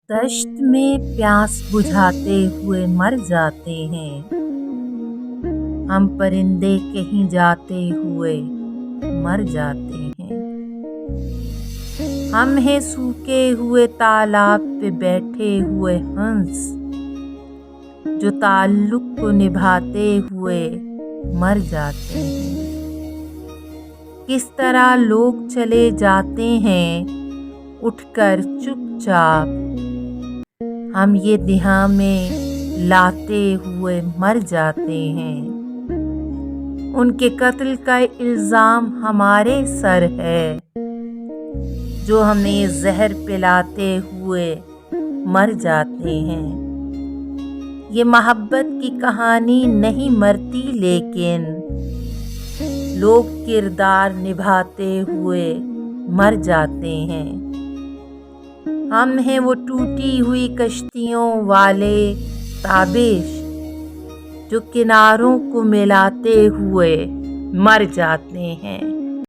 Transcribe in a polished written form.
دشت میں پیاس بجھاتے ہوئے مر جاتے ہیں، ہم پرندے کہیں جاتے ہوئے مر جاتے ہیں۔ ہم ہیں سوکھے ہوئے تالاب پہ بیٹھے ہوئے ہنس، جو تعلق کو نبھاتے ہوئے مر جاتے ہیں۔ کس طرح لوگ چلے جاتے ہیں اٹھ کر چپ چاپ، ہم یہ دہاں میں لاتے ہوئے مر جاتے ہیں۔ ان کے قتل کا الزام ہمارے سر ہے، جو ہمیں زہر پلاتے ہوئے مر جاتے ہیں۔ یہ محبت کی کہانی نہیں مرتی، لیکن لوگ کردار نبھاتے ہوئے مر جاتے ہیں۔ ہم ہیں وہ ٹوٹی ہوئی کشتیوں والے تابش، جو کناروں کو ملاتے ہوئے مر جاتے ہیں۔